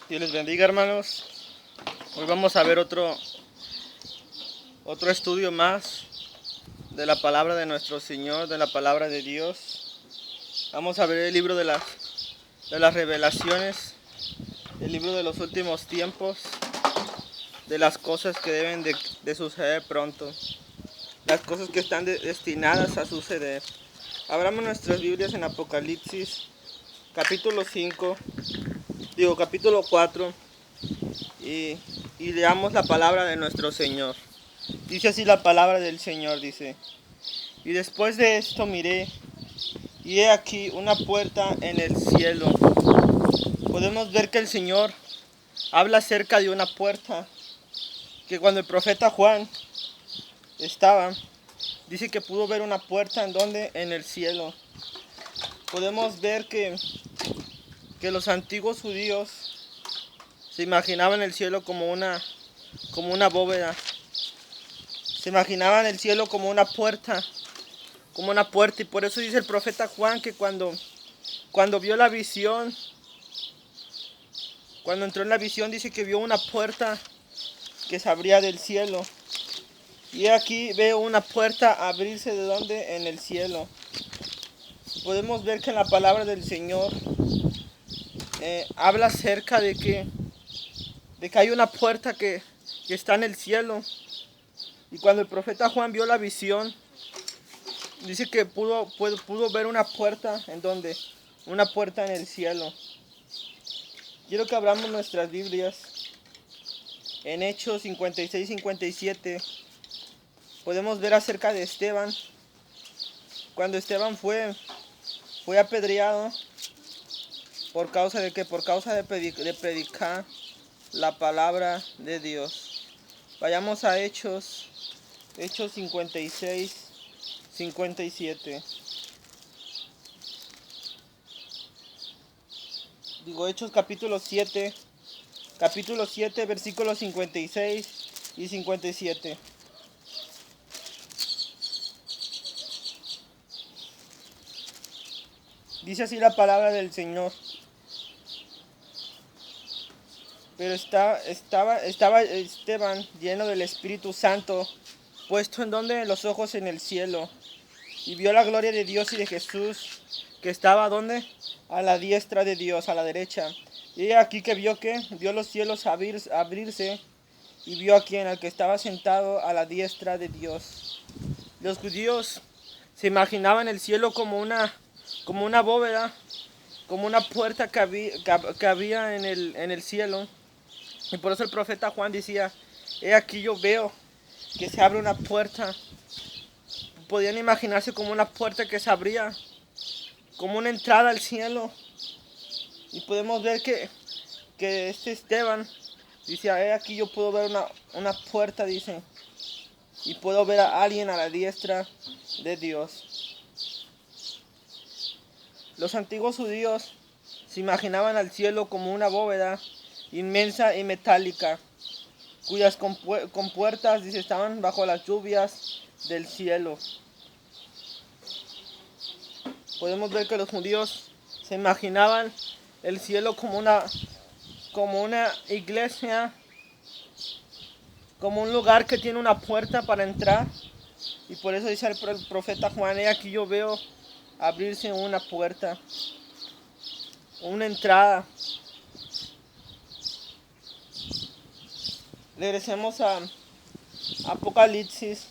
Dios les bendiga, hermanos. Hoy vamos a ver otro estudio más de la palabra de nuestro Señor, de la palabra de Dios. Vamos a ver el libro de las revelaciones, el libro de los últimos tiempos, de las cosas que deben de suceder pronto, las cosas que están destinadas a suceder. Abramos nuestras Biblias en Apocalipsis, capítulo 4, y leamos la palabra de nuestro Señor. Dice así la palabra del Señor, dice: y después de esto miré, y he aquí una puerta en el cielo. Podemos ver que el Señor habla acerca de una puerta, que cuando el profeta Juan estaba, dice que pudo ver una puerta en el cielo. Podemos ver que los antiguos judíos se imaginaban el cielo como una bóveda. Se imaginaban el cielo como una puerta, y por eso dice el profeta Juan que cuando vio la visión, cuando entró en la visión, dice que vio una puerta que se abría del cielo. Y aquí veo una puerta abrirse de donde, en el cielo. Podemos ver que en la palabra del Señor habla acerca de que hay una puerta que está en el cielo. Y cuando el profeta Juan vio la visión, dice que pudo ver una puerta una puerta en el cielo. Quiero que abramos nuestras Biblias en Hechos 56-57. Podemos ver acerca de Esteban. Cuando Esteban fue apedreado, ¿por causa de qué? Por causa de predicar la palabra de Dios. Vayamos a Hechos 56-57. Hechos capítulo 7, versículos 56 y 57. Dice así la palabra del Señor: pero estaba Esteban lleno del Espíritu Santo, puesto en los ojos en el cielo, y vio la gloria de Dios y de Jesús, que estaba a la diestra de Dios, a la derecha. Y aquí que vio los cielos abrirse, y vio a quien, al que estaba sentado a la diestra de Dios. Los judíos se imaginaban el cielo como una bóveda, como una puerta que había en el cielo. Y por eso el profeta Juan decía: he aquí yo veo que se abre una puerta. Podían imaginarse como una puerta que se abría, como una entrada al cielo. Y podemos ver que este Esteban decía: he aquí yo puedo ver una puerta, dice, y puedo ver a alguien a la diestra de Dios. Los antiguos judíos se imaginaban al cielo como una bóveda inmensa y metálica, cuyas compuertas, dice, estaban bajo las lluvias del cielo. Podemos ver que los judíos se imaginaban el cielo como una iglesia, como un lugar que tiene una puerta para entrar. Y por eso dice el profeta Juan: he aquí yo veo abrirse una puerta, una entrada. Regresemos a Apocalipsis.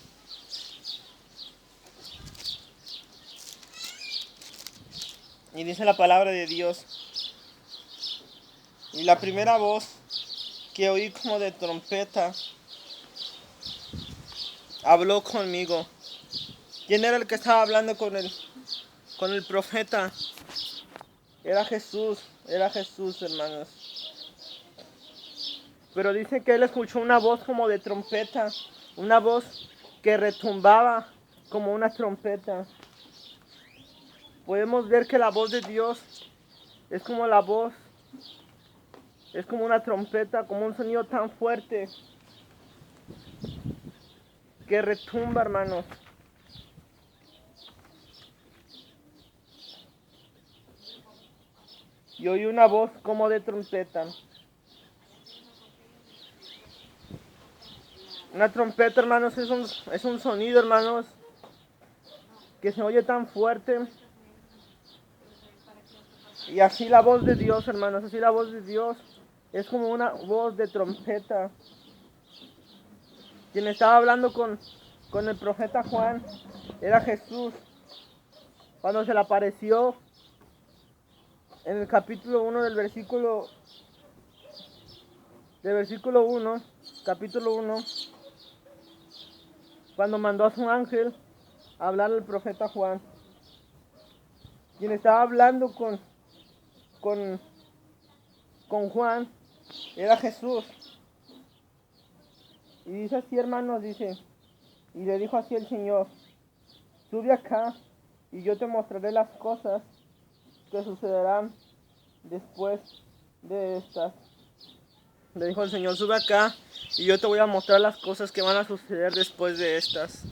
Y dice la palabra de Dios: y la primera voz que oí como de trompeta habló conmigo. ¿Quién era el que estaba hablando con el profeta? Era Jesús, hermanos. Pero dice que él escuchó una voz como de trompeta, una voz que retumbaba como una trompeta. Podemos ver que la voz de Dios es como una trompeta, como un sonido tan fuerte que retumba, hermanos. Y oí una voz como de trompeta. Una trompeta, hermanos, es un sonido, hermanos, que se oye tan fuerte. Y así la voz de Dios, hermanos, así la voz de Dios es como una voz de trompeta. Quien estaba hablando con el profeta Juan era Jesús. Cuando se le apareció en el capítulo 1 versículo 1, capítulo 1, cuando mandó a su ángel a hablar al profeta Juan. Quien estaba hablando con Juan era Jesús. Y dice así, hermanos, dice, y le dijo así el Señor: sube acá y yo te mostraré las cosas que sucederán después de estas. Le dijo el Señor: sube acá y yo te voy a mostrar las cosas que van a suceder después de estas.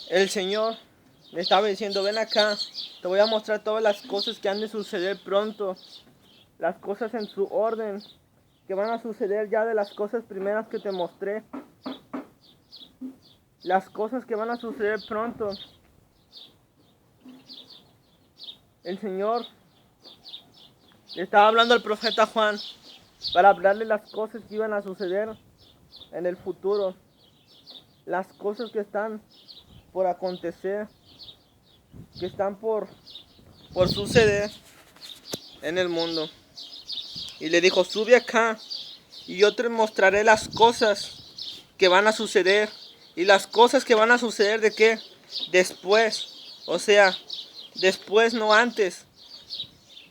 El Señor le estaba diciendo: ven acá, te voy a mostrar todas las cosas que han de suceder pronto, las cosas en su orden, que van a suceder ya de las cosas primeras que te mostré, las cosas que van a suceder pronto. El Señor le estaba hablando al profeta Juan para hablarle las cosas que iban a suceder en el futuro, las cosas que están por acontecer, que están por suceder en el mundo. Y le dijo: sube acá y yo te mostraré las cosas que van a suceder. Y las cosas que van a suceder, ¿de qué? Después. O sea, después, no antes.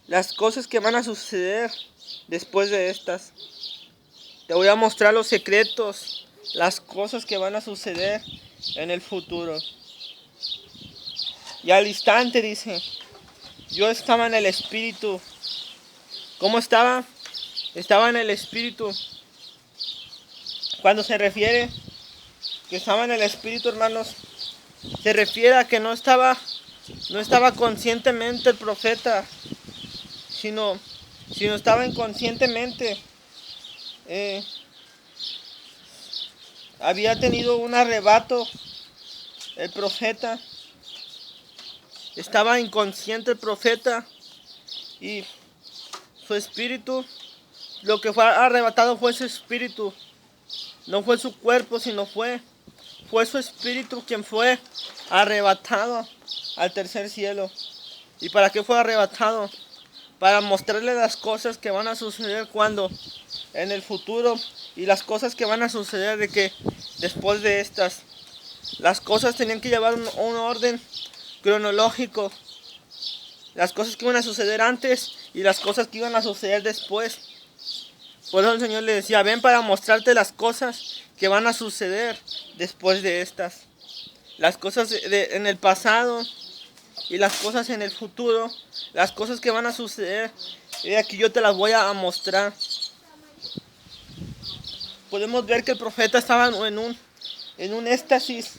Las cosas que van a suceder después de estas. Te voy a mostrar los secretos, las cosas que van a suceder en el futuro. Y al instante dice: yo estaba en el Espíritu. ¿Cómo estaba? Estaba en el Espíritu. Cuando se refiere que estaba en el Espíritu, hermanos, se refiere a que no estaba conscientemente el profeta, sino estaba inconscientemente. Había tenido un arrebato el profeta. Estaba inconsciente el profeta y su espíritu, lo que fue arrebatado fue su espíritu. No fue su cuerpo, sino fue su espíritu quien fue arrebatado al tercer cielo. ¿Y para qué fue arrebatado? Para mostrarle las cosas que van a suceder cuando, en el futuro, y las cosas que van a suceder de que después de estas. Las cosas tenían que llevar un orden cronológico. Las cosas que iban a suceder antes y las cosas que iban a suceder después. Por eso el Señor le decía: ven para mostrarte las cosas que van a suceder después de estas. Las cosas en el pasado y las cosas en el futuro. Las cosas que van a suceder. Y aquí yo te las voy a mostrar. Podemos ver que el profeta estaba en un éxtasis.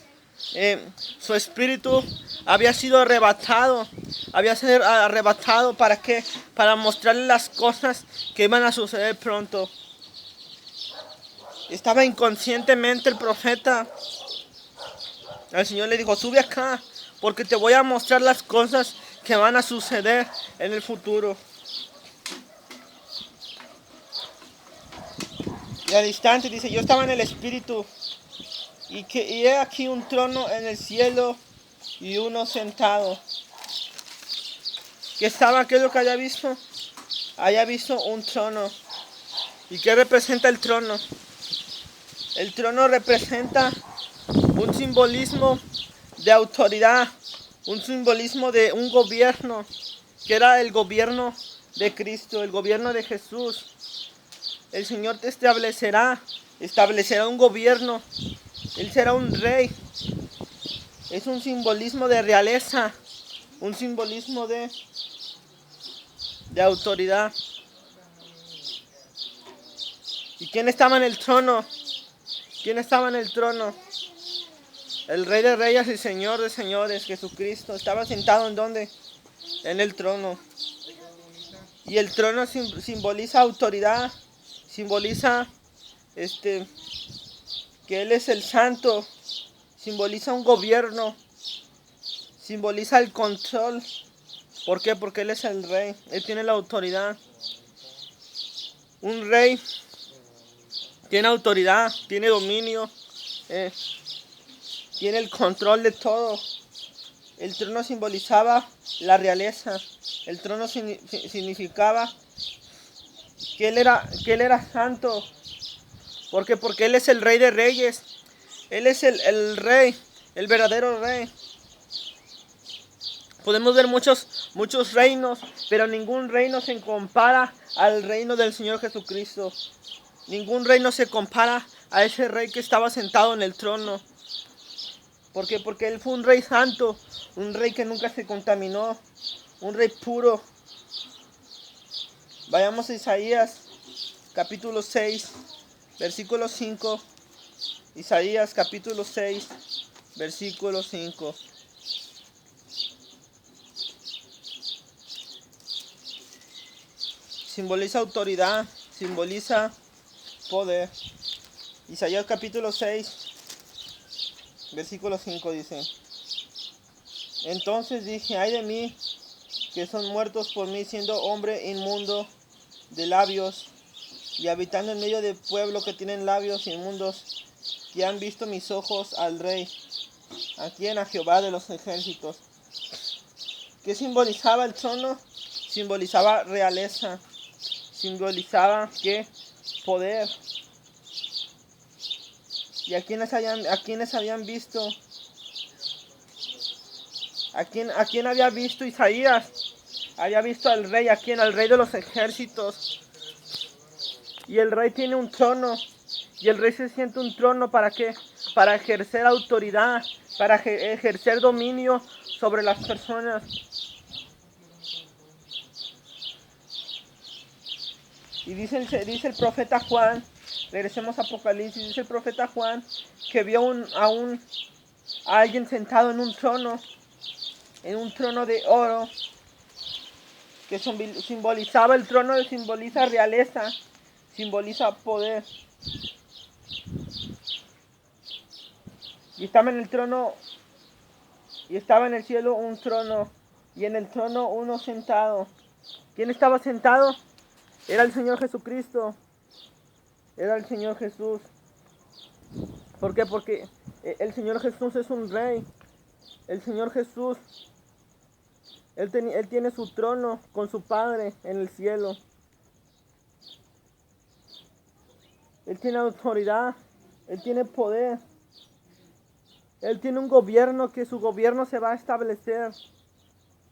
Su espíritu había sido arrebatado. ¿Para qué? Para mostrarle las cosas que iban a suceder pronto. Estaba inconscientemente el profeta. El Señor le dijo: sube acá, porque te voy a mostrar las cosas que van a suceder en el futuro. Y al instante dice: yo estaba en el Espíritu, y he aquí un trono en el cielo y uno sentado. ¿Qué es lo que haya visto? Haya visto un trono. ¿Y qué representa el trono? El trono representa un simbolismo de autoridad, un simbolismo de un gobierno, que era el gobierno de Cristo, el gobierno de Jesús. El Señor te establecerá un gobierno. Él será un rey. Es un simbolismo de realeza, un simbolismo de autoridad. ¿Y quién estaba en el trono? ¿Quién estaba en el trono? El Rey de Reyes y Señor de Señores, Jesucristo. Estaba sentado ¿en dónde? En el trono. Y el trono simboliza autoridad, simboliza que Él es el santo, simboliza un gobierno, simboliza el control. ¿Por qué? Porque Él es el rey, Él tiene la autoridad. Un rey tiene autoridad, tiene dominio, tiene el control de todo. El trono simbolizaba la realeza, el trono significaba que él era santo. ¿Por qué? Porque Él es el rey de reyes, Él es el rey, el verdadero rey. Podemos ver muchos reinos, pero ningún reino se compara al reino del Señor Jesucristo. Ningún reino se compara a ese rey que estaba sentado en el trono. ¿Por qué? Porque Él fue un rey santo, un rey que nunca se contaminó, un rey puro. Vayamos a Isaías, capítulo 6, versículo 5. Isaías, capítulo 6, versículo 5. Simboliza autoridad, simboliza poder. Isaías capítulo 6, versículo 5 dice: Entonces dije, ay de mí, que son muertos por mí, siendo hombre inmundo de labios, y habitando en medio de pueblo que tienen labios inmundos, que han visto mis ojos al Rey, a quien, a Jehová de los ejércitos. ¿Qué simbolizaba el trono? Simbolizaba realeza, simbolizaba ¿qué? Poder. ¿Y a quienes habían visto? ¿A quién había visto Isaías? Había visto al rey, ¿a quién? Al rey de los ejércitos. Y el rey tiene un trono. Y el rey se siente un trono, ¿para qué? Para ejercer autoridad, para ejercer dominio sobre las personas. Y dice el profeta Juan, regresemos a Apocalipsis, dice el profeta Juan que vio a alguien sentado en un trono de oro, que simbolizaba el trono, simboliza realeza, simboliza poder. Y estaba en el trono, y estaba en el cielo un trono, y en el trono uno sentado. ¿Quién estaba sentado? Era el Señor Jesucristo, era el Señor Jesús. ¿Por qué? Porque el Señor Jesús es un rey. El Señor Jesús, Él tiene su trono con su Padre en el cielo. Él tiene autoridad, Él tiene poder. Él tiene un gobierno, que su gobierno se va a establecer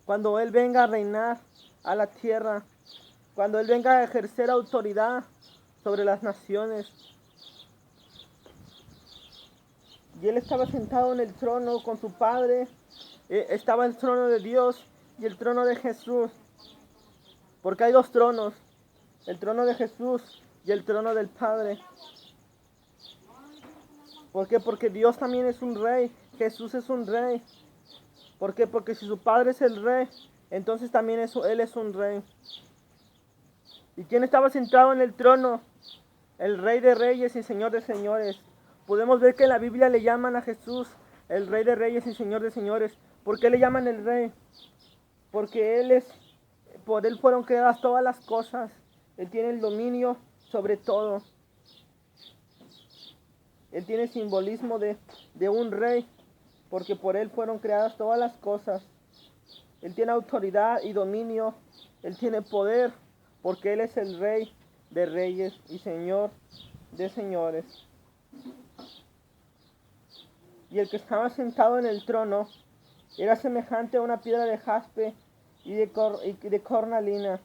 cuando Él venga a reinar a la tierra, cuando Él venga a ejercer autoridad sobre las naciones. Y Él estaba sentado en el trono con su Padre. Estaba el trono de Dios y el trono de Jesús. Porque hay dos tronos, el trono de Jesús y el trono del Padre. ¿Por qué? Porque Dios también es un rey, Jesús es un rey. ¿Por qué? Porque si su Padre es el rey, entonces también Él es un rey. ¿Y quién estaba sentado en el trono? El Rey de Reyes y Señor de Señores. Podemos ver que en la Biblia le llaman a Jesús el Rey de Reyes y Señor de Señores. ¿Por qué le llaman el Rey? Porque por Él fueron creadas todas las cosas. Él tiene el dominio sobre todo. Él tiene simbolismo de un rey, porque por Él fueron creadas todas las cosas. Él tiene autoridad y dominio. Él tiene poder, porque Él es el Rey de Reyes y Señor de Señores. Y el que estaba sentado en el trono era semejante a una piedra de jaspe y de cornalina.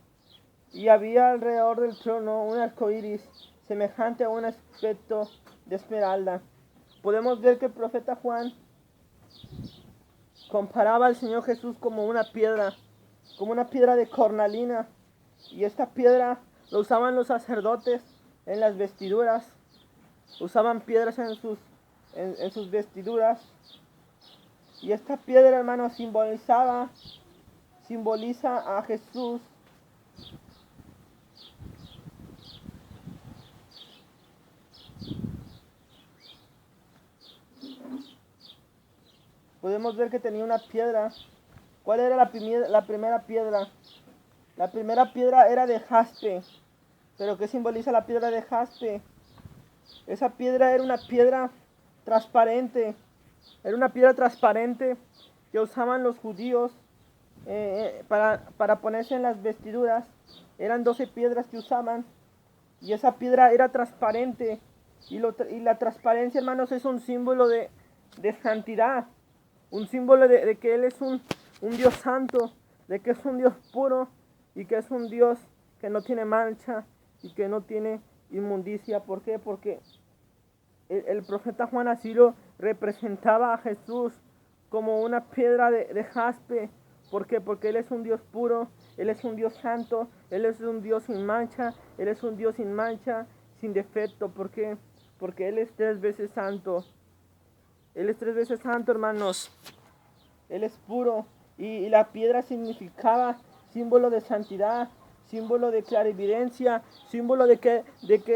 Y había alrededor del trono un arco iris semejante a un aspecto de esmeralda. Podemos ver que el profeta Juan comparaba al Señor Jesús como una piedra de cornalina. Y esta piedra la usaban los sacerdotes en las vestiduras. Usaban piedras en sus vestiduras. Y esta piedra, hermano, simboliza a Jesús. podemos ver que tenía una piedra. ¿Cuál era la primera piedra? La primera piedra era de jaspe. ¿Pero qué simboliza la piedra de jaspe? Esa piedra era una piedra transparente. Era una piedra transparente que usaban los judíos para ponerse en las vestiduras. Eran 12 piedras que usaban. Y esa piedra era transparente. Y la transparencia, hermanos, es un símbolo de santidad. Un símbolo de que Él es un Dios santo. De que es un Dios puro. Y que es un Dios que no tiene mancha. Y que no tiene inmundicia. ¿Por qué? Porque el profeta Juan así lo representaba a Jesús como una piedra de jaspe. ¿Por qué? Porque Él es un Dios puro, Él es un Dios santo, Él es un Dios sin mancha, Él es un Dios sin mancha, sin defecto. ¿Por qué? Porque Él es 3 veces santo. Él es 3 veces santo, hermanos. Él es puro. Y la piedra significaba símbolo de santidad, símbolo de clarividencia, símbolo de que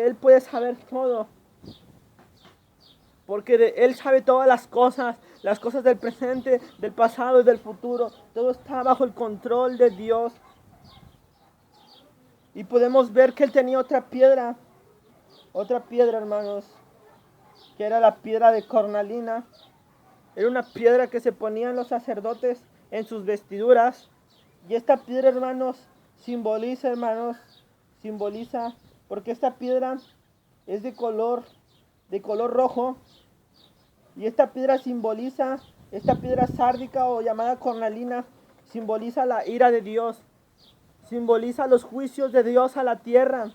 Él puede saber todo. Porque Él sabe todas las cosas del presente, del pasado y del futuro. Todo está bajo el control de Dios. Y podemos ver que Él tenía otra piedra, hermanos, que era la piedra de cornalina. Era una piedra que se ponían los sacerdotes en sus vestiduras. Y esta piedra, hermanos, simboliza, porque esta piedra es de color rojo. Y esta piedra sárdica o llamada cornalina, simboliza la ira de Dios. Simboliza los juicios de Dios a la tierra.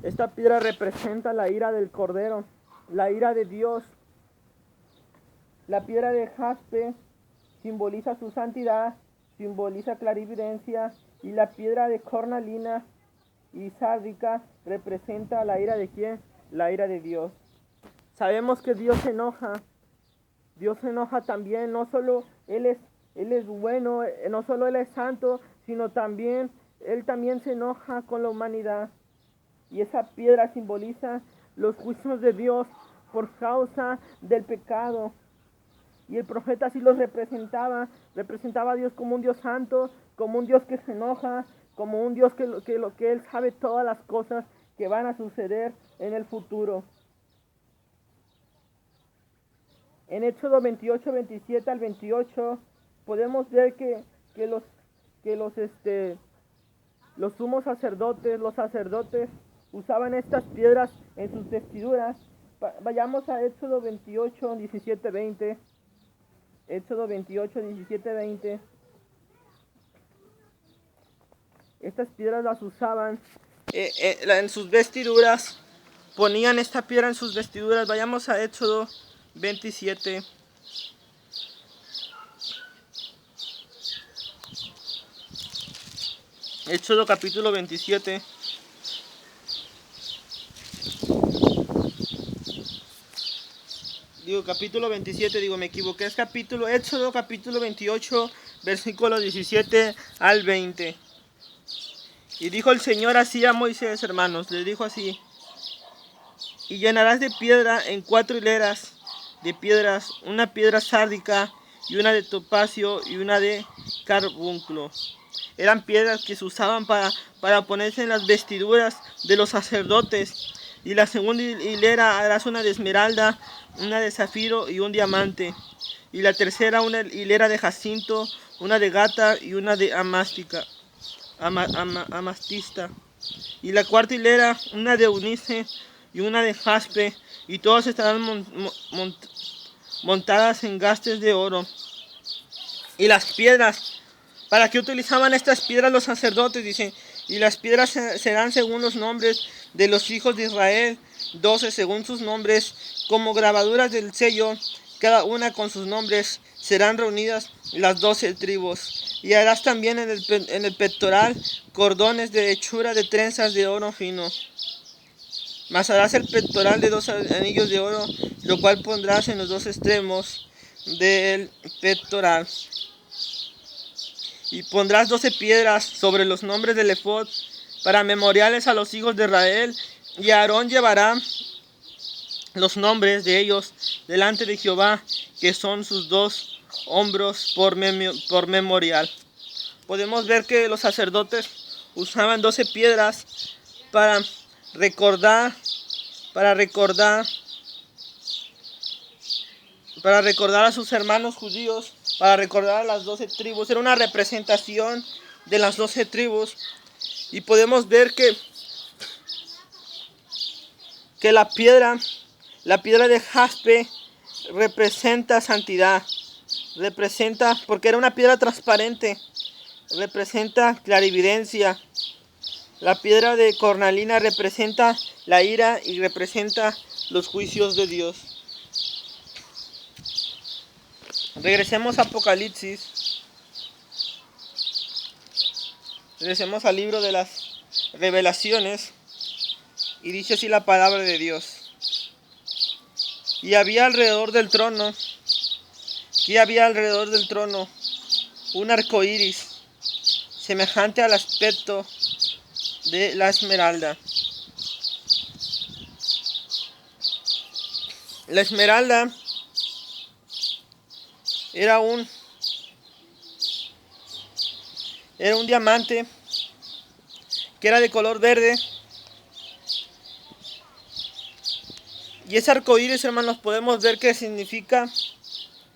Esta piedra representa la ira del Cordero, la ira de Dios. La piedra de jaspe simboliza su santidad, simboliza clarividencia. Y la piedra de cornalina y sárdica representa la ira de ¿quién? La ira de Dios. Sabemos que Dios se enoja. Dios se enoja también. No solo Él es bueno, no solo Él es santo, sino también Él también se enoja con la humanidad. Y esa piedra simboliza los juicios de Dios por causa del pecado. Y el profeta así los representaba a Dios como un Dios santo, como un Dios que se enoja, como un Dios que Él sabe todas las cosas que van a suceder en el futuro. En Éxodo 28, 27 al 28, podemos ver que los sumos sacerdotes, los sacerdotes, usaban estas piedras en sus vestiduras. Vayamos a Éxodo 28, 17, 20. Éxodo 28, 17, 20. Estas piedras las usaban en sus vestiduras. Ponían esta piedra en sus vestiduras. Vayamos a Éxodo 27. Éxodo capítulo 27. Capítulo 27, me equivoqué, es Éxodo capítulo 28, versículo 17 al 20. Y dijo el Señor así a Moisés, hermanos, le dijo así: y llenarás de piedra en 4 hileras de piedras, una piedra sárdica, y una de topacio, y una de carbunclo. Eran piedras que se usaban para ponerse en las vestiduras de los sacerdotes. Y la segunda hilera harás una de esmeralda, una de zafiro y un diamante. Y la tercera una hilera de jacinto, una de gata y una de amastista. Y la cuarta hilera una de unice y una de jaspe. Y todas estarán montadas en gastes de oro. Y las piedras, ¿para qué utilizaban estas piedras los sacerdotes? Dice: y las piedras serán según los nombres de los hijos de Israel, 12 según sus nombres, como grabaduras del sello, cada una con sus nombres. Serán reunidas las 12 tribus. Y harás también en el pectoral cordones de hechura de trenzas de oro fino. Mas harás el pectoral de 2 anillos de oro, lo cual pondrás en los 2 extremos del pectoral. Y pondrás 12 piedras sobre los nombres del ephod para memoriales a los hijos de Israel. Y Aarón llevará los nombres de ellos delante de Jehová, que son sus 2 hombros por memorial. Podemos ver que los sacerdotes usaban 12 piedras para recordar a sus hermanos judíos, para recordar a las 12 tribus. Era una representación de las 12 tribus. Y podemos ver que la piedra de jaspe representa santidad, porque era una piedra transparente, representa clarividencia. La piedra de cornalina representa la ira y representa los juicios de Dios. Regresemos a Apocalipsis. Regresemos al libro de las revelaciones. Y dice así la palabra de Dios. Y había alrededor del trono un arco iris, semejante al aspecto de la esmeralda. La esmeralda era un diamante que era de color verde. Y ese arco iris, hermanos, podemos ver que significa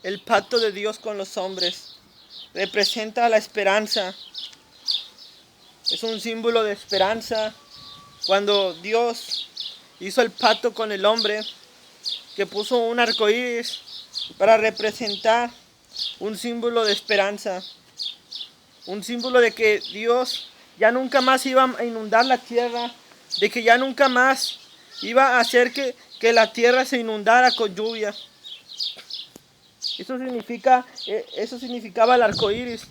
el pacto de Dios con los hombres. Representa la esperanza. Es un símbolo de esperanza. Cuando Dios hizo el pacto con el hombre, que puso un arco iris para representar un símbolo de esperanza. Un símbolo de que Dios ya nunca más iba a inundar la tierra, de que ya nunca más iba a hacer que la tierra se inundara con lluvia. Eso significaba el arco iris.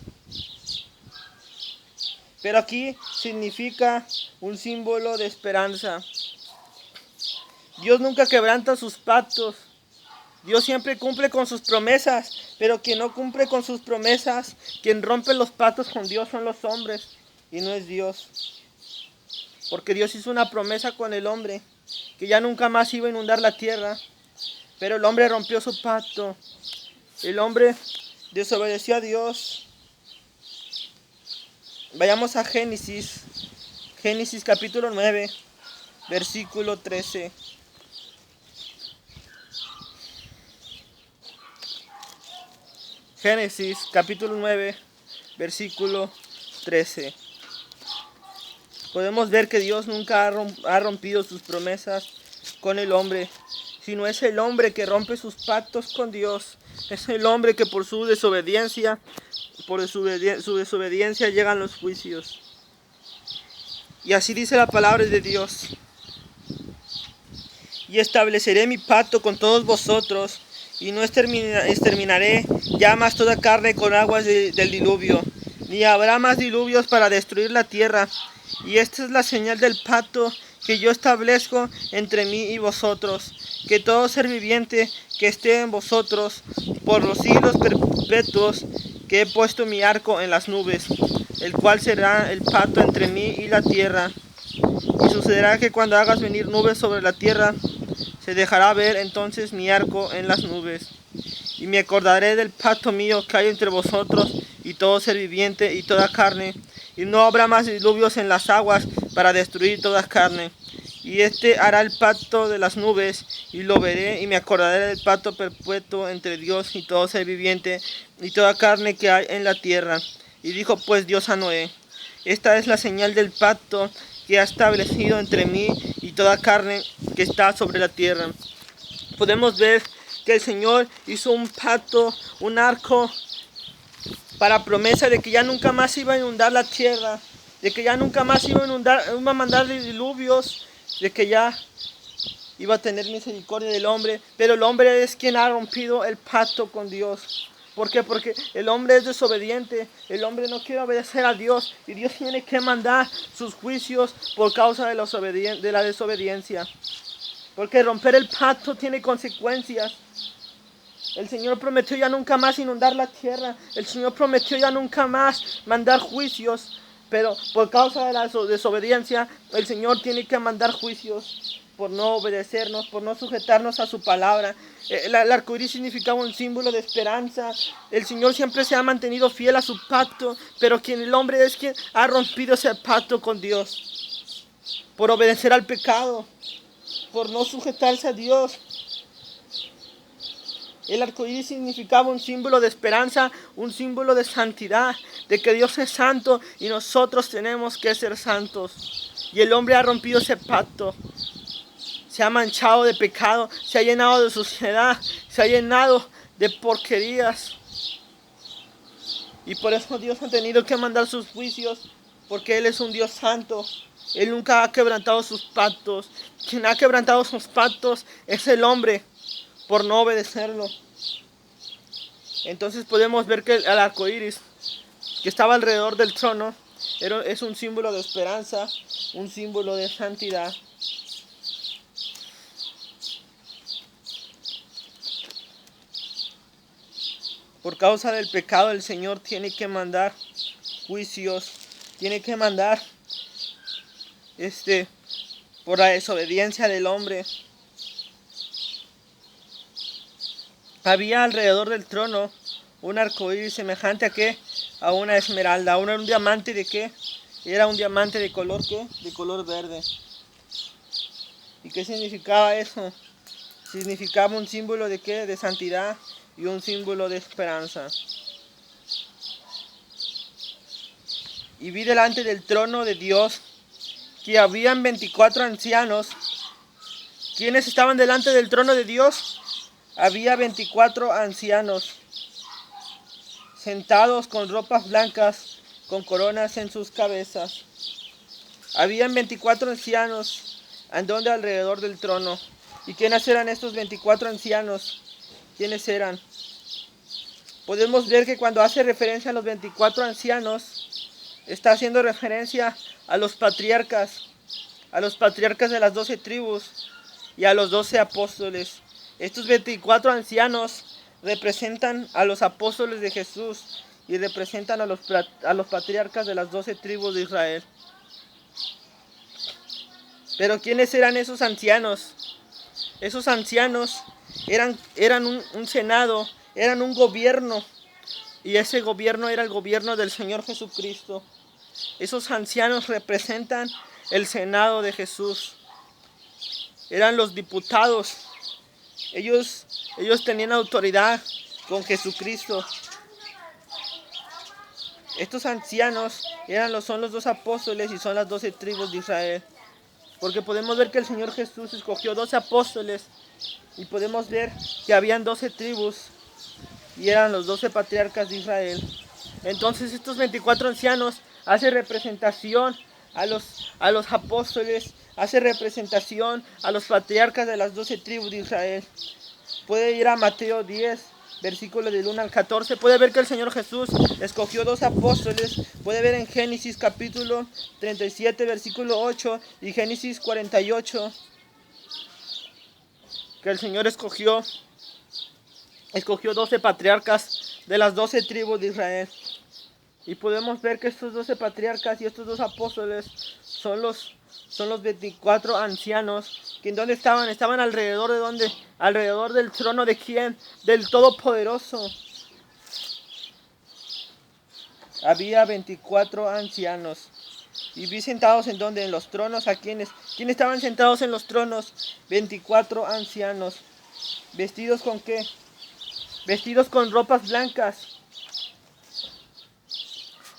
Pero aquí significa un símbolo de esperanza. Dios nunca quebranta sus pactos. Dios siempre cumple con sus promesas, pero quien no cumple con sus promesas, quien rompe los pactos con Dios son los hombres y no es Dios. Porque Dios hizo una promesa con el hombre, que ya nunca más iba a inundar la tierra, pero el hombre rompió su pacto. El hombre desobedeció a Dios. Vayamos a Génesis capítulo 9, versículo 13. Génesis capítulo 9, versículo 13. Podemos ver que Dios nunca ha rompido sus promesas con el hombre, sino es el hombre que rompe sus pactos con Dios. Es el hombre que por su desobediencia llegan los juicios. Y así dice la palabra de Dios. Y estableceré mi pacto con todos vosotros, y no exterminaré ya más toda carne con aguas del diluvio, ni habrá más diluvios para destruir la tierra. Y esta es la señal del pacto que yo establezco entre mí y vosotros, que todo ser viviente que esté en vosotros por los siglos perpetuos, que he puesto mi arco en las nubes, el cual será el pacto entre mí y la tierra. Y sucederá que cuando hagas venir nubes sobre la tierra, se dejará ver entonces mi arco en las nubes. Y me acordaré del pacto mío que hay entre vosotros y todo ser viviente y toda carne. Y no habrá más diluvios en las aguas para destruir toda carne. Y hará el pacto de las nubes, y lo veré, y me acordaré del pacto perpetuo entre Dios y todo ser viviente y toda carne que hay en la tierra. Y dijo pues Dios a Noé: esta es la señal del pacto que ha establecido entre mí y toda carne que está sobre la tierra. Podemos ver que el Señor hizo un pacto, un arco, para promesa de que ya nunca más iba a inundar la tierra, de que ya nunca más iba a mandar diluvios, de que ya iba a tener misericordia del hombre. Pero el hombre es quien ha rompido el pacto con Dios. ¿Por qué? Porque el hombre es desobediente, el hombre no quiere obedecer a Dios, y Dios tiene que mandar sus juicios por causa de la desobediencia. Porque romper el pacto tiene consecuencias. El Señor prometió ya nunca más inundar la tierra. El Señor prometió ya nunca más mandar juicios. Pero por causa de la desobediencia, el Señor tiene que mandar juicios. por no obedecernos, por no sujetarnos a su palabra. El arco iris significaba un símbolo de esperanza. El Señor siempre se ha mantenido fiel a su pacto, pero el hombre es quien ha rompido ese pacto con Dios, por obedecer al pecado, por no sujetarse a Dios. El arco iris significaba un símbolo de esperanza, un símbolo de santidad, de que Dios es santo y nosotros tenemos que ser santos. Y el hombre ha rompido ese pacto, se ha manchado de pecado, se ha llenado de suciedad, se ha llenado de porquerías. Y por eso Dios ha tenido que mandar sus juicios, porque Él es un Dios santo. Él nunca ha quebrantado sus pactos. Quien ha quebrantado sus pactos es el hombre, por no obedecerlo. Entonces podemos ver que el arco iris que estaba alrededor del trono es un símbolo de esperanza, un símbolo de santidad. Por causa del pecado, el Señor tiene que mandar juicios, tiene que mandar por la desobediencia del hombre. Había alrededor del trono un arcoíris semejante a ¿qué? A una esmeralda, un diamante de ¿qué? Era un diamante de color ¿qué? De color verde. ¿Y qué significaba eso? Significaba un símbolo de ¿qué? De santidad y un símbolo de esperanza. Y vi delante del trono de Dios que habían 24 ancianos. ¿Quiénes estaban delante del trono de Dios? Había 24 ancianos, sentados con ropas blancas, con coronas en sus cabezas. Habían 24 ancianos andando alrededor del trono. ¿Y quiénes eran estos 24 ancianos? ¿Quiénes eran? Podemos ver que cuando hace referencia a los 24 ancianos, está haciendo referencia a los patriarcas de las 12 tribus y a los 12 apóstoles. Estos 24 ancianos representan a los apóstoles de Jesús y representan a los patriarcas de las 12 tribus de Israel. Pero ¿quiénes eran esos ancianos? Esos ancianos eran un senado, eran un gobierno, y ese gobierno era el gobierno del Señor Jesucristo. Esos ancianos representan el senado de Jesús. Eran los diputados. Ellos tenían autoridad con Jesucristo. Estos ancianos son los 2 apóstoles y son las 12 tribus de Israel. Porque podemos ver que el Señor Jesús escogió 12 apóstoles y podemos ver que habían 12 tribus y eran los 12 patriarcas de Israel. Entonces estos 24 ancianos hacen representación a los apóstoles, hace representación a los patriarcas de las 12 tribus de Israel. Puede ir a Mateo 10, versículo del 1 al 14. Puede ver que el Señor Jesús escogió 2 apóstoles. Puede ver en Génesis capítulo 37, versículo 8 y Génesis 48 que el Señor escogió 12 patriarcas de las 12 tribus de Israel. Y podemos ver que estos 12 patriarcas y estos 2 apóstoles son los 24 ancianos. ¿Que en dónde estaban? Estaban alrededor de ¿dónde? Alrededor del trono de ¿quién? Del Todopoderoso. Había 24 ancianos. Y vi sentados en ¿dónde? En los tronos. ¿A quiénes? ¿Quiénes estaban sentados en los tronos? 24 ancianos. ¿Vestidos con qué? Vestidos con ropas blancas.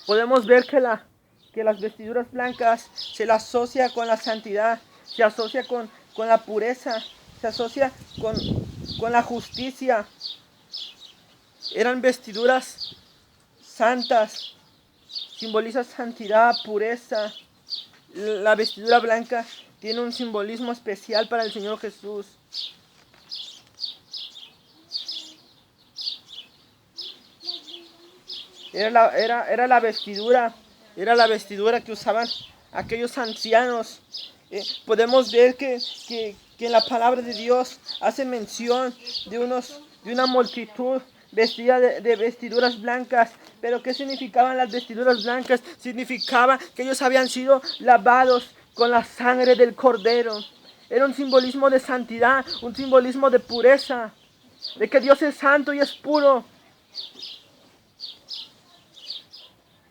Podemos ver que las vestiduras blancas se las asocia con la santidad, se asocia con la pureza, se asocia con la justicia. Eran vestiduras santas, simboliza santidad, pureza. La vestidura blanca tiene un simbolismo especial para el Señor Jesús. Era la vestidura que usaban aquellos ancianos. Podemos ver que en la palabra de Dios hace mención de una multitud vestida de vestiduras blancas. Pero ¿qué significaban las vestiduras blancas? Significaba que ellos habían sido lavados con la sangre del Cordero. Era un simbolismo de santidad, un simbolismo de pureza, de que Dios es santo y es puro.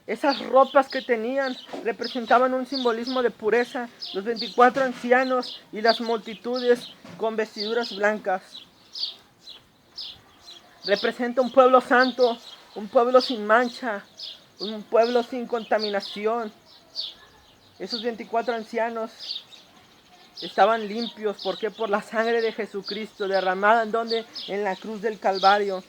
Esas ropas que tenían representaban un simbolismo de pureza. Los 24 ancianos y las multitudes con vestiduras blancas. Representa un pueblo santo, un pueblo sin mancha, un pueblo sin contaminación. Esos 24 ancianos estaban limpios. ¿Por qué? Por la sangre de Jesucristo derramada en donde, en la cruz del Calvario.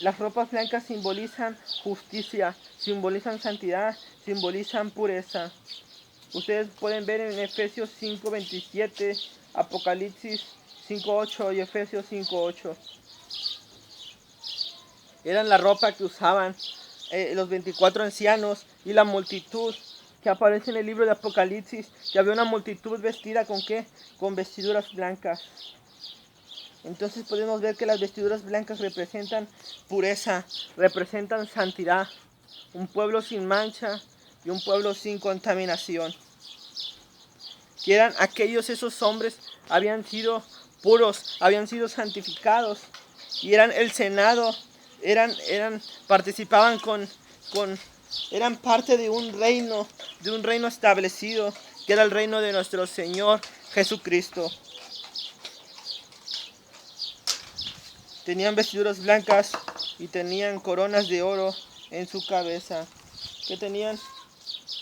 Las ropas blancas simbolizan justicia, simbolizan santidad, simbolizan pureza. Ustedes pueden ver en Efesios 5:27, Apocalipsis 5:8 y Efesios 5:8. Eran la ropa que usaban los 24 ancianos y la multitud que aparece en el libro de Apocalipsis, que había una multitud vestida ¿con qué? Con vestiduras blancas. Entonces podemos ver que las vestiduras blancas representan pureza, representan santidad, un pueblo sin mancha y un pueblo sin contaminación. Que eran esos hombres habían sido puros, habían sido santificados y eran el Senado, participaban eran parte de un reino establecido, que era el reino de nuestro Señor Jesucristo. Tenían vestiduras blancas y tenían coronas de oro en su cabeza. ¿Qué tenían?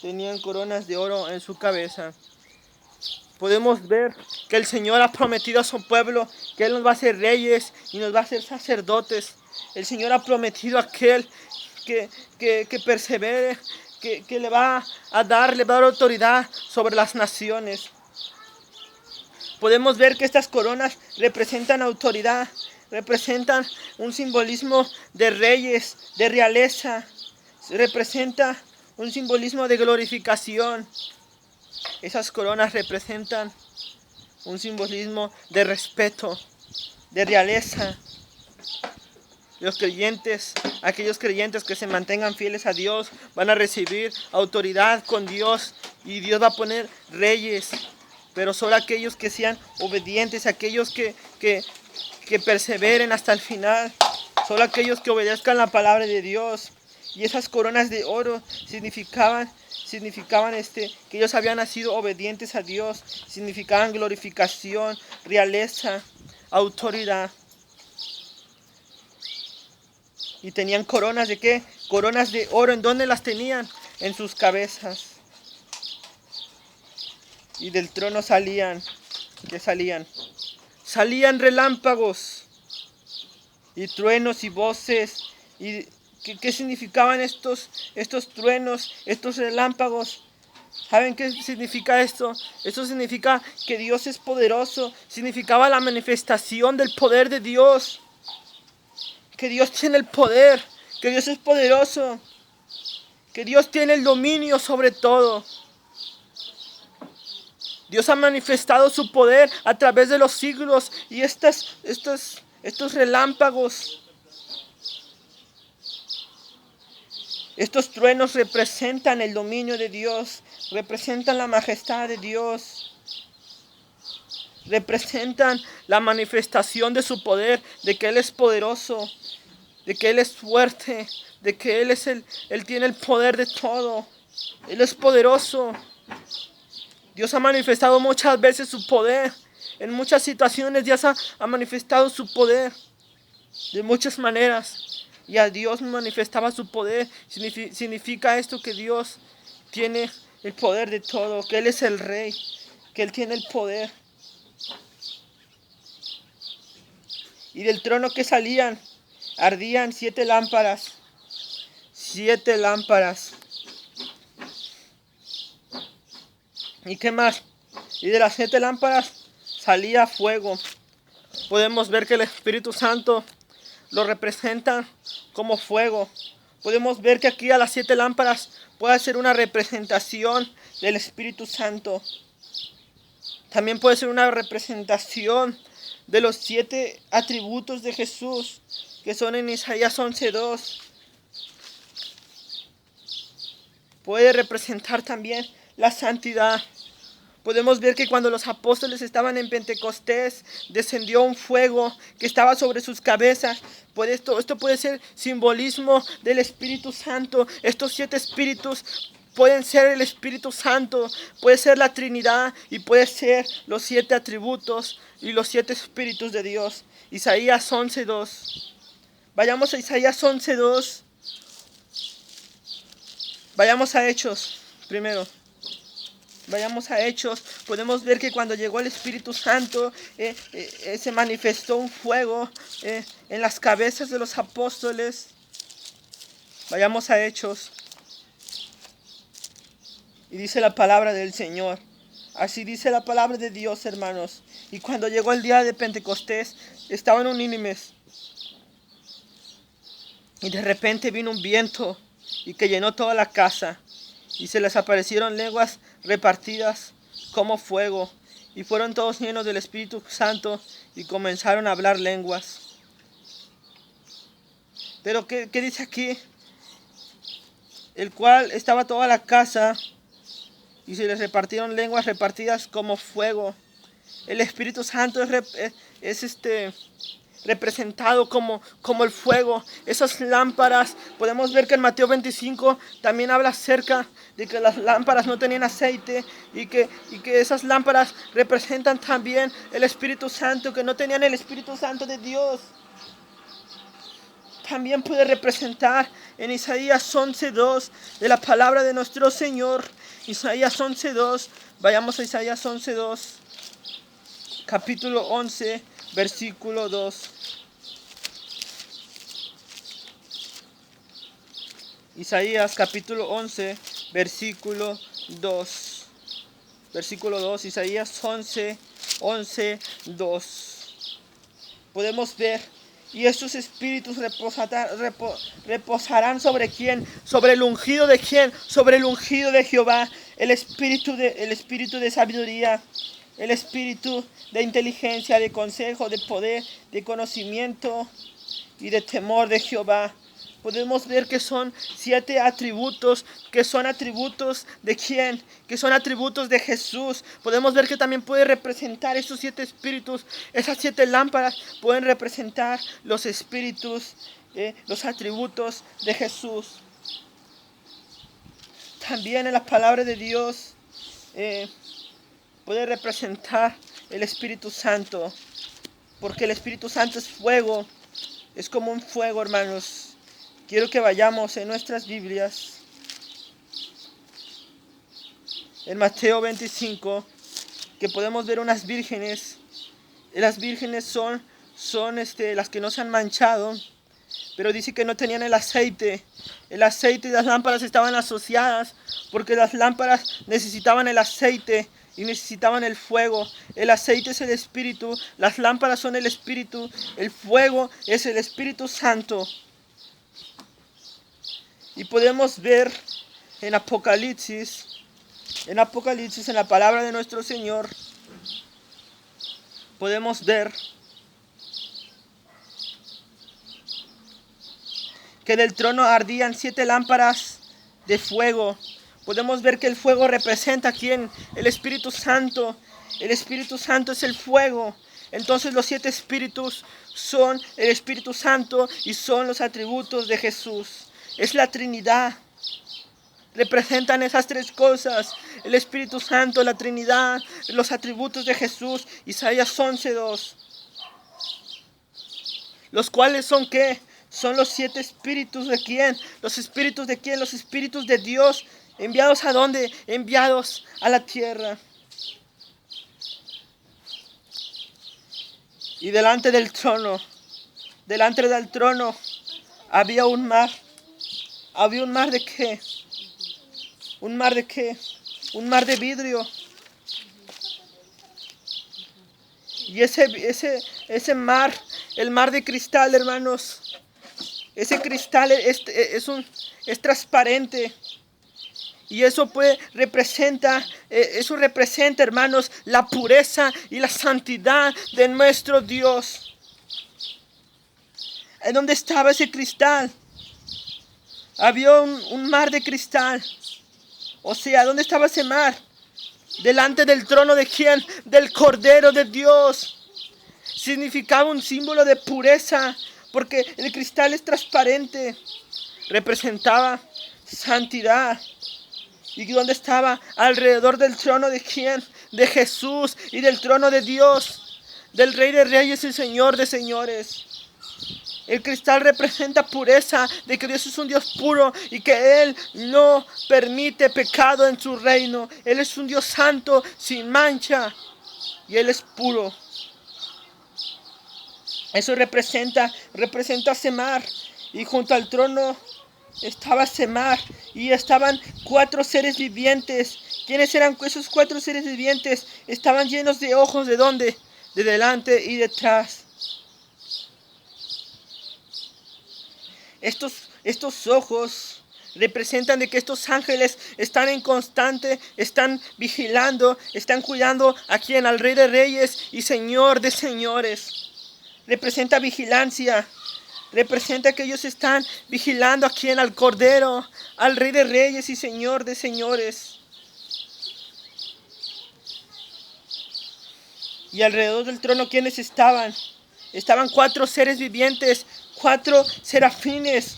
Tenían coronas de oro en su cabeza. Podemos ver que el Señor ha prometido a su pueblo que Él nos va a hacer reyes y nos va a hacer sacerdotes. El Señor ha prometido a aquel que persevere, que le va a dar autoridad sobre las naciones. Podemos ver que estas coronas representan autoridad, representan un simbolismo de reyes, de realeza, representa un simbolismo de glorificación. Esas coronas representan un simbolismo de respeto, de realeza. Los creyentes, aquellos creyentes que se mantengan fieles a Dios, van a recibir autoridad con Dios y Dios va a poner reyes. Pero solo aquellos que sean obedientes, aquellos que perseveren hasta el final, solo aquellos que obedezcan la palabra de Dios. Y esas coronas de oro significaban que ellos habían nacido obedientes a Dios, significaban glorificación, realeza, autoridad. Y tenían coronas de ¿qué? Coronas de oro. ¿En dónde las tenían? En sus cabezas. Y del trono salían, ¿qué salían? Salían relámpagos y truenos y voces. ¿Y qué significaban estos truenos, estos relámpagos? ¿Saben qué significa esto? Esto significa que Dios es poderoso. Significaba la manifestación del poder de Dios. Que Dios tiene el poder, que Dios es poderoso, que Dios tiene el dominio sobre todo. Dios ha manifestado su poder a través de los siglos y estos relámpagos, estos truenos representan el dominio de Dios, representan la majestad de Dios, representan la manifestación de su poder, de que Él es poderoso, de que Él es fuerte, de que Él tiene el poder de todo. Él es poderoso. Dios ha manifestado muchas veces su poder. En muchas situaciones Dios ha manifestado su poder de muchas maneras. Y a Dios manifestaba su poder. Significa esto que Dios tiene el poder de todo, que Él es el Rey, que Él tiene el poder. Y del trono que salían, ardían 7 lámparas. 7 lámparas. ¿Y qué más? Y de las 7 lámparas salía fuego. Podemos ver que el Espíritu Santo lo representa como fuego. Podemos ver que aquí a las 7 lámparas puede ser una representación del Espíritu Santo. También puede ser una representación de los 7 atributos de Jesús, que son en Isaías 11:2. Puede representar también la santidad. Podemos ver que cuando los apóstoles estaban en Pentecostés, descendió un fuego que estaba sobre sus cabezas. Por esto puede ser simbolismo del Espíritu Santo. Estos 7 espíritus pueden ser el Espíritu Santo, puede ser la Trinidad y puede ser los 7 atributos y los 7 espíritus de Dios. Isaías 11:2. Vayamos a Isaías 11:2. Vayamos a Hechos primero. Vayamos a Hechos. Podemos ver que cuando llegó el Espíritu Santo, se manifestó un fuego en las cabezas de los apóstoles. Vayamos a Hechos. Y dice la palabra del Señor. Así dice la palabra de Dios, hermanos. Y cuando llegó el día de Pentecostés, estaban unánimes. Y de repente vino un viento y que llenó toda la casa. Y se les aparecieron lenguas repartidas como fuego. Y fueron todos llenos del Espíritu Santo y comenzaron a hablar lenguas. Pero ¿qué dice aquí? El cual estaba toda la casa y se les repartieron lenguas repartidas como fuego. El Espíritu Santo es representado como el fuego. Esas lámparas, podemos ver que en Mateo 25 también habla acerca de que las lámparas no tenían aceite y que esas lámparas representan también el Espíritu Santo, que no tenían el Espíritu Santo de Dios. También puede representar en Isaías 11:2 de la palabra de nuestro Señor. Isaías 11:2, vayamos a Isaías 11:2, capítulo 11, versículo 2. Isaías capítulo 11, versículo 2. Versículo 2, Isaías 11, 2. Podemos ver, y estos espíritus reposarán sobre quién, sobre el ungido de quién, sobre el ungido de Jehová, el espíritu de sabiduría, el espíritu de inteligencia, de consejo, de poder, de conocimiento y de temor de Jehová. Podemos ver que son 7 atributos, que son atributos de quién, que son atributos de Jesús. Podemos ver que también puede representar estos 7 espíritus, esas 7 lámparas pueden representar los espíritus, los atributos de Jesús. También en la palabra de Dios puede representar el Espíritu Santo, porque el Espíritu Santo es fuego, es como un fuego, hermanos. Quiero que vayamos en nuestras Biblias, en Mateo 25, que podemos ver unas vírgenes. Las vírgenes son las que no se han manchado, pero dice que no tenían el aceite. El aceite y las lámparas estaban asociadas, porque las lámparas necesitaban el aceite y necesitaban el fuego. El aceite es el Espíritu, las lámparas son el Espíritu, el fuego es el Espíritu Santo. Y podemos ver en Apocalipsis, en la palabra de nuestro Señor, podemos ver que del trono ardían 7 lámparas de fuego. Podemos ver que el fuego representa a quién, el Espíritu Santo. El Espíritu Santo es el fuego. Entonces los 7 espíritus son el Espíritu Santo y son los atributos de Jesús. Es la Trinidad. Representan esas 3 cosas: el Espíritu Santo, la Trinidad, los atributos de Jesús. Isaías 11:2. Los cuales son ¿qué? Son los 7 espíritus de quién. ¿Los espíritus de quién? Los espíritus de Dios. ¿Enviados a dónde? Enviados a la tierra. Y delante del trono había un mar. ¿Había un mar de qué? ¿Un mar de qué? Un mar de vidrio. Y ese mar, el mar de cristal, hermanos, ese cristal es transparente. Y eso representa, hermanos, la pureza y la santidad de nuestro Dios. ¿En dónde estaba ese cristal? Había un mar de cristal. O sea, ¿dónde estaba ese mar? delante del trono de quién, del Cordero de Dios. Significaba un símbolo de pureza, porque el cristal es transparente, representaba santidad. ¿Y dónde estaba? Alrededor del trono de quién, de Jesús, y del trono de Dios, del Rey de Reyes y Señor de Señores. El cristal representa pureza, de que Dios es un Dios puro y que Él no permite pecado en su reino. Él es un Dios santo, sin mancha, y Él es puro. Eso representa a Semar, y junto al trono estaba Semar, y estaban 4 seres vivientes. ¿Quiénes eran esos 4 seres vivientes? Estaban llenos de ojos, ¿de dónde? De delante y detrás. Estos ojos representan de que estos ángeles están en constante, están vigilando, están cuidando a quien, al Rey de Reyes y Señor de Señores. Representa vigilancia, representa que ellos están vigilando a quien, al Cordero, al Rey de Reyes y Señor de Señores. Y alrededor del trono, ¿quiénes estaban? Estaban 4 seres vivientes, 4 serafines.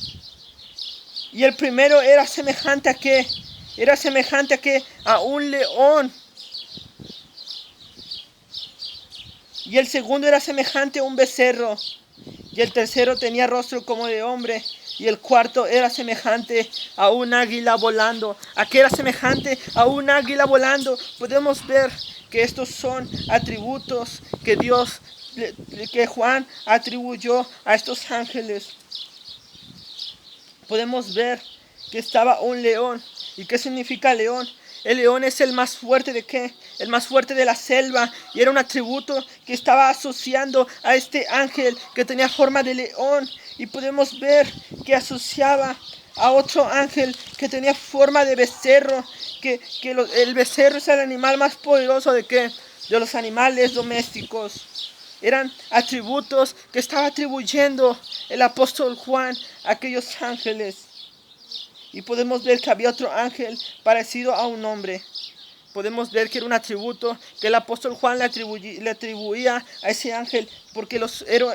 Y el primero era semejante a qué? Era semejante a qué? A un león. Y el segundo era semejante a un becerro. Y el tercero tenía rostro como de hombre. Y el cuarto era semejante a un águila volando. ¿A qué era semejante? A un águila volando. Podemos ver que estos son atributos que Juan atribuyó a estos ángeles. Podemos ver que estaba un león. ¿Y qué significa león? El león es el más fuerte de qué? El más fuerte de la selva. Y era un atributo que estaba asociando a este ángel que tenía forma de león. Y podemos ver que asociaba a otro ángel que tenía forma de becerro. El becerro es el animal más poderoso de qué? De los animales domésticos. Eran atributos que estaba atribuyendo el apóstol Juan a aquellos ángeles. Y podemos ver que había otro ángel parecido a un hombre. Podemos ver que era un atributo que el apóstol Juan le atribuía a ese ángel, porque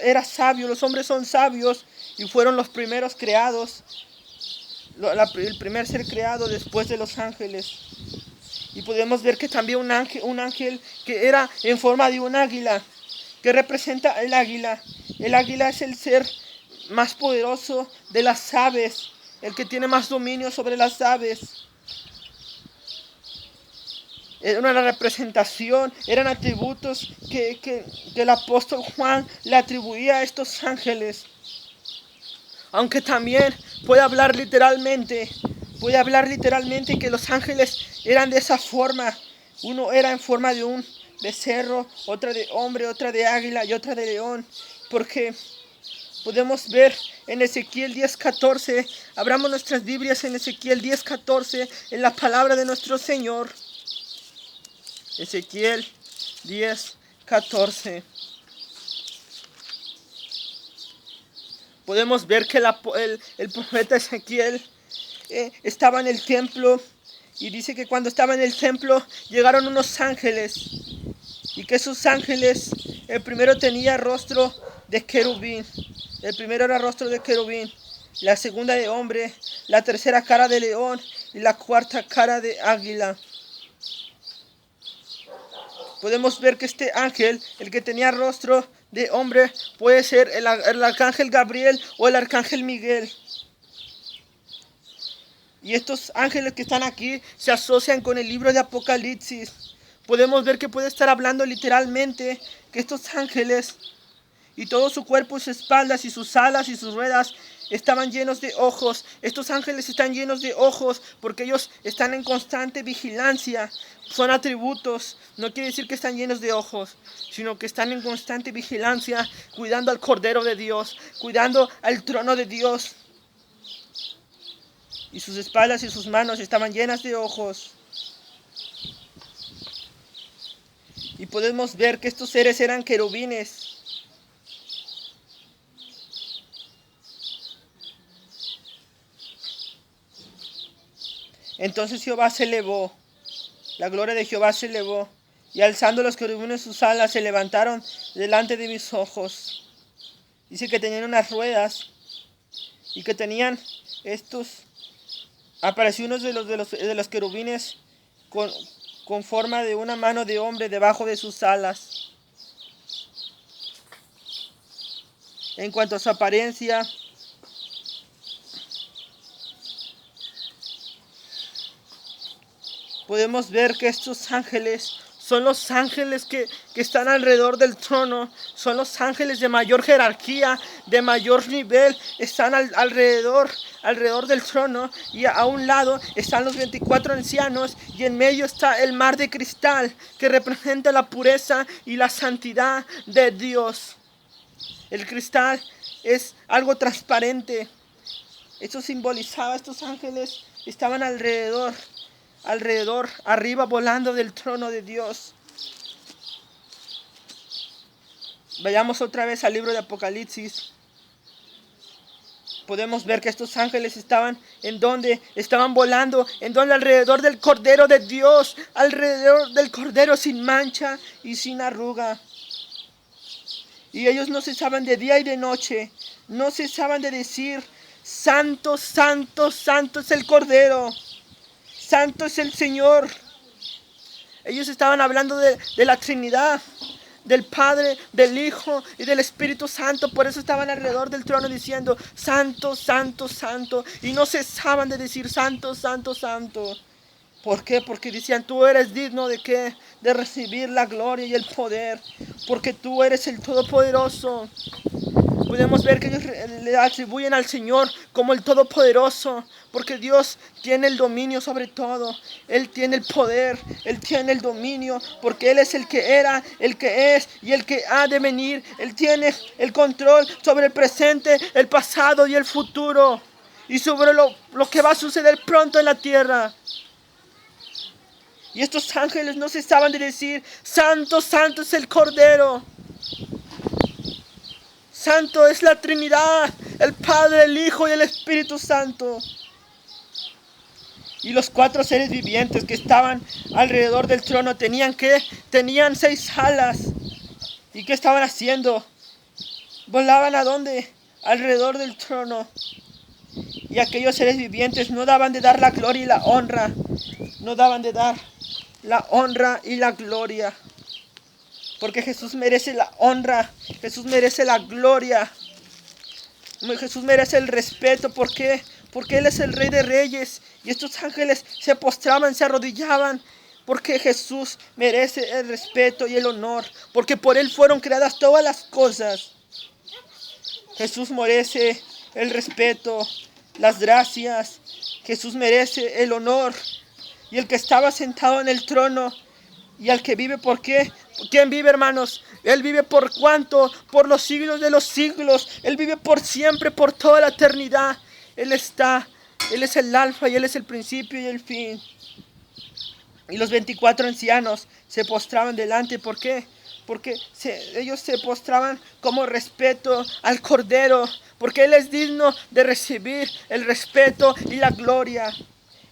era sabio. Los hombres son sabios y fueron los primeros creados, el primer ser creado después de los ángeles. Y podemos ver que también un ángel que era en forma de un águila, que representa el águila. El águila es el ser más poderoso de las aves, el que tiene más dominio sobre las aves. Era una representación, eran atributos que el apóstol Juan le atribuía a estos ángeles. Aunque también puede hablar literalmente que los ángeles eran de esa forma. Uno era en forma de un becerro, otra de hombre, otra de águila y otra de león. Porque podemos ver en Ezequiel 10:14, abramos nuestras Biblias en Ezequiel 10:14, en la palabra de nuestro Señor. Ezequiel 10:14. Podemos ver que el profeta Ezequiel estaba en el templo, y dice que cuando estaba en el templo llegaron unos ángeles, y que esos ángeles, el primero tenía rostro de querubín, el primero era rostro de querubín, la segunda de hombre, la tercera cara de león y la cuarta cara de águila. Podemos ver que este ángel, el que tenía rostro de hombre, puede ser el arcángel Gabriel o el arcángel Miguel. Y estos ángeles que están aquí se asocian con el libro de Apocalipsis. Podemos ver que puede estar hablando literalmente que estos ángeles y todo su cuerpo, sus espaldas y sus alas y sus ruedas estaban llenos de ojos. Estos ángeles están llenos de ojos porque ellos están en constante vigilancia. Son atributos. No quiere decir que están llenos de ojos, sino que están en constante vigilancia, cuidando al Cordero de Dios, cuidando al trono de Dios. Y sus espaldas y sus manos estaban llenas de ojos. Y podemos ver que estos seres eran querubines. Entonces Jehová se elevó La gloria de Jehová se elevó, y alzando los querubines sus alas, se levantaron delante de mis ojos. Dice que tenían unas ruedas, y que tenían apareció uno de los querubines con forma de una mano de hombre debajo de sus alas. En cuanto a su apariencia, podemos ver que estos ángeles son los ángeles que están alrededor del trono, son los ángeles de mayor jerarquía, de mayor nivel, están alrededor del trono, y a un lado están los 24 ancianos, y en medio está el mar de cristal que representa la pureza y la santidad de Dios. El cristal es algo transparente. Esto simbolizaba, estos ángeles estaban alrededor, arriba, volando del trono de Dios. Vayamos otra vez al libro de Apocalipsis. Podemos ver que estos ángeles estaban volando, alrededor del Cordero de Dios, alrededor del Cordero sin mancha y sin arruga. Y ellos no cesaban de día y de noche, no cesaban de decir: Santo, santo, santo es el Cordero, santo es el Señor. Ellos estaban hablando de la Trinidad, del Padre, del Hijo y del Espíritu Santo. Por eso estaban alrededor del trono diciendo: Santo, santo, santo. Y no cesaban de decir: Santo, santo, santo. ¿Por qué? Porque decían: tú eres digno ¿de qué? De recibir la gloria y el poder, porque tú eres el Todopoderoso. Podemos ver que ellos le atribuyen al Señor como el Todopoderoso, porque Dios tiene el dominio sobre todo. Él tiene el poder, Él tiene el dominio, porque Él es el que era, el que es y el que ha de venir. Él tiene el control sobre el presente, el pasado y el futuro, y sobre lo que va a suceder pronto en la tierra. Y estos ángeles no cesaban de decir: Santo, santo es el Cordero. Santo es la Trinidad, el Padre, el Hijo y el Espíritu Santo. Y los 4 seres vivientes que estaban alrededor del trono tenían 6 alas. ¿Y qué estaban haciendo? ¿Volaban a dónde? Alrededor del trono. Y aquellos seres vivientes no daban de dar la gloria y la honra. No daban de dar la honra y la gloria, porque Jesús merece la honra, Jesús merece la gloria, Jesús merece el respeto. ¿Por qué? Porque Él es el Rey de Reyes, y estos ángeles se postraban, se arrodillaban, porque Jesús merece el respeto y el honor, porque por Él fueron creadas todas las cosas. Jesús merece el respeto, las gracias. Jesús merece el honor. Y el que estaba sentado en el trono, y al que vive, ¿por qué? ¿Quién vive, hermanos? Él vive por cuánto, por los siglos de los siglos. Él vive por siempre, por toda la eternidad. Él es el alfa y Él es el principio y el fin. Y los 24 ancianos se postraban delante. ¿Por qué? Porque ellos se postraban como respeto al Cordero, porque Él es digno de recibir el respeto y la gloria.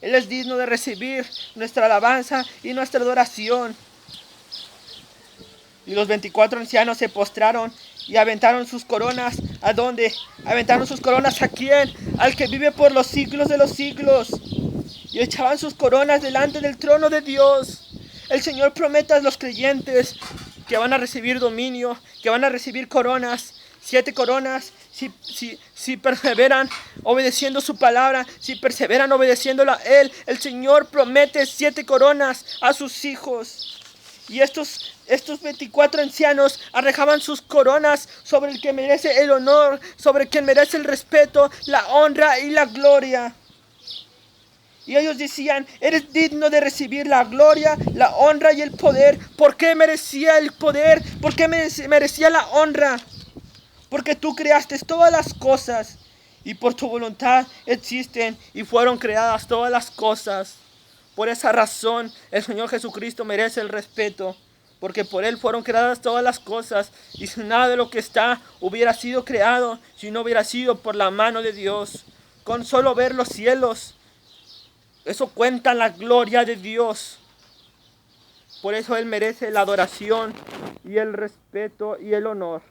Él es digno de recibir nuestra alabanza y nuestra adoración. Y los 24 ancianos se postraron y aventaron sus coronas. ¿A dónde? Aventaron sus coronas, ¿a quién? Al que vive por los siglos de los siglos. Y echaban sus coronas delante del trono de Dios. El Señor promete a los creyentes que van a recibir dominio, que van a recibir coronas. 7 coronas, si perseveran obedeciendo su palabra, si perseveran obedeciéndola a Él. El Señor promete 7 coronas a sus hijos. Y estos 24 ancianos arrojaban sus coronas sobre el que merece el honor, sobre el que merece el respeto, la honra y la gloria. Y ellos decían: eres digno de recibir la gloria, la honra y el poder. ¿Por qué merecía el poder? ¿Por qué merecía la honra? Porque tú creaste todas las cosas, y por tu voluntad existen y fueron creadas todas las cosas. Por esa razón el Señor Jesucristo merece el respeto, porque por Él fueron creadas todas las cosas, y si nada de lo que está hubiera sido creado, si no hubiera sido por la mano de Dios. Con solo ver los cielos, eso cuenta la gloria de Dios. Por eso Él merece la adoración y el respeto y el honor.